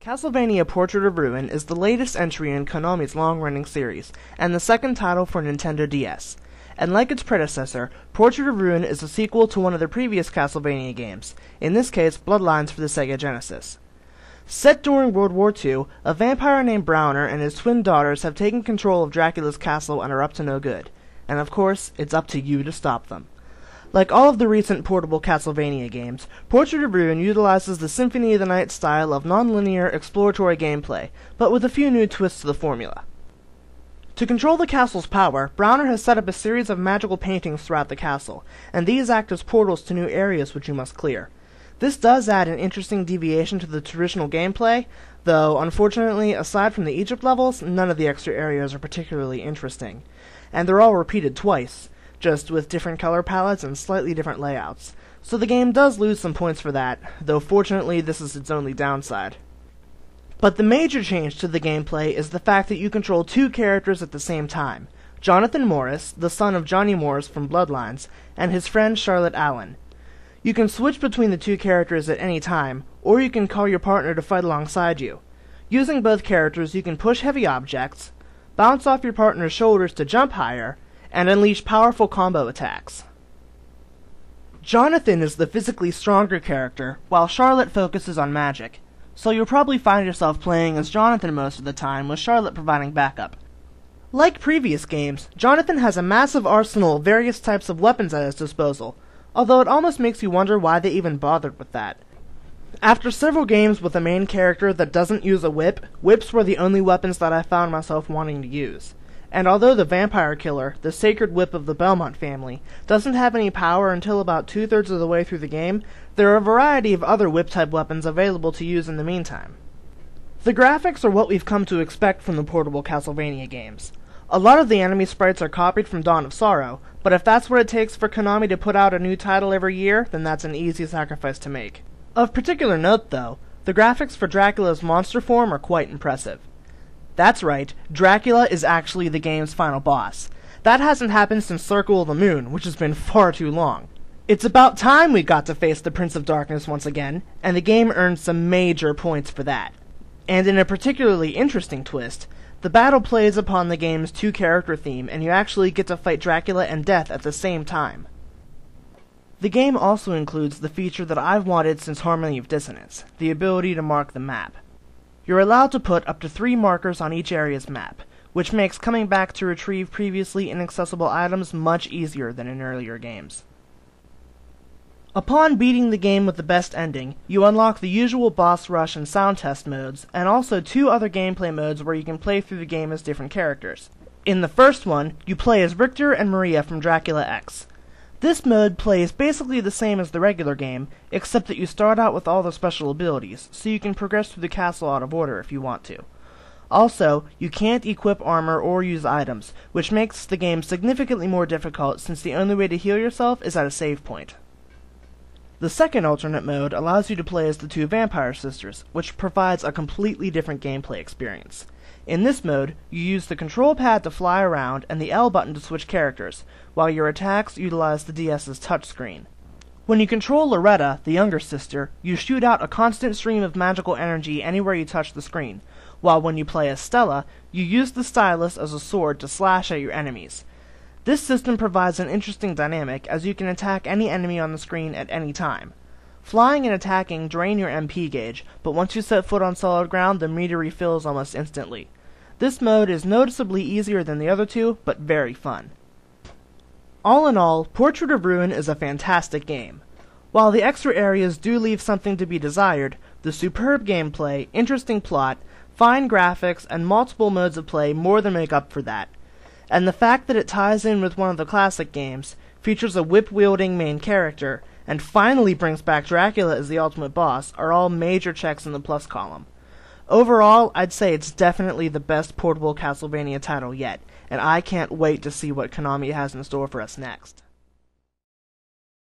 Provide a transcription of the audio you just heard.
Castlevania Portrait of Ruin is the latest entry in Konami's long-running series, and the second title for Nintendo DS. And like its predecessor, Portrait of Ruin is a sequel to one of the previous Castlevania games, in this case Bloodlines for the Sega Genesis. Set during World War II, a vampire named Browner and his twin daughters have taken control of Dracula's castle and are up to no good. And of course, it's up to you to stop them. Like all of the recent portable Castlevania games, Portrait of Ruin utilizes the Symphony of the Night style of non-linear exploratory gameplay, but with a few new twists to the formula. To control the castle's power, Browner has set up a series of magical paintings throughout the castle, and these act as portals to new areas which you must clear. This does add an interesting deviation to the traditional gameplay, though unfortunately, aside from the Egypt levels, none of the extra areas are particularly interesting. And they're all repeated twice, just with different color palettes and slightly different layouts. So the game does lose some points for that, though fortunately this is its only downside. But the major change to the gameplay is the fact that you control two characters at the same time: Jonathan Morris, the son of Johnny Morris from Bloodlines, and his friend Charlotte Allen. You can switch between the two characters at any time, or you can call your partner to fight alongside you. Using both characters, you can push heavy objects, bounce off your partner's shoulders to jump higher, and unleash powerful combo attacks. Jonathan is the physically stronger character, while Charlotte focuses on magic, so you'll probably find yourself playing as Jonathan most of the time, with Charlotte providing backup. Like previous games, Jonathan has a massive arsenal of various types of weapons at his disposal, although it almost makes you wonder why they even bothered with that. After several games with a main character that doesn't use a whip, whips were the only weapons that I found myself wanting to use. And although the Vampire Killer, the sacred whip of the Belmont family, doesn't have any power until about 2/3 of the way through the game, there are a variety of other whip-type weapons available to use in the meantime. The graphics are what we've come to expect from the portable Castlevania games. A lot of the enemy sprites are copied from Dawn of Sorrow, but if that's what it takes for Konami to put out a new title every year, then that's an easy sacrifice to make. Of particular note, though, the graphics for Dracula's monster form are quite impressive. That's right, Dracula is actually the game's final boss. That hasn't happened since Circle of the Moon, which has been far too long. It's about time we got to face the Prince of Darkness once again, and the game earned some major points for that. And in a particularly interesting twist, the battle plays upon the game's two-character theme, and you actually get to fight Dracula and Death at the same time. The game also includes the feature that I've wanted since Harmony of Dissonance, the ability to mark the map. You're allowed to put up to 3 markers on each area's map, which makes coming back to retrieve previously inaccessible items much easier than in earlier games. Upon beating the game with the best ending, you unlock the usual boss rush and sound test modes, and also 2 other gameplay modes where you can play through the game as different characters. In the first one, you play as Richter and Maria from Dracula X. This mode plays basically the same as the regular game, except that you start out with all the special abilities, so you can progress through the castle out of order if you want to. Also, you can't equip armor or use items, which makes the game significantly more difficult since the only way to heal yourself is at a save point. The second alternate mode allows you to play as the 2 vampire sisters, which provides a completely different gameplay experience. In this mode, you use the control pad to fly around and the L button to switch characters, while your attacks utilize the DS's touchscreen. When you control Loretta, the younger sister, you shoot out a constant stream of magical energy anywhere you touch the screen, while when you play as Stella, you use the stylus as a sword to slash at your enemies. This system provides an interesting dynamic, as you can attack any enemy on the screen at any time. Flying and attacking drain your MP gauge, but once you set foot on solid ground, the meter refills almost instantly. This mode is noticeably easier than the other 2, but very fun. All in all, Portrait of Ruin is a fantastic game. While the extra areas do leave something to be desired, the superb gameplay, interesting plot, fine graphics, and multiple modes of play more than make up for that. And the fact that it ties in with one of the classic games, features a whip-wielding main character, and finally brings back Dracula as the ultimate boss are all major checks in the plus column. Overall, I'd say it's definitely the best portable Castlevania title yet, and I can't wait to see what Konami has in store for us next.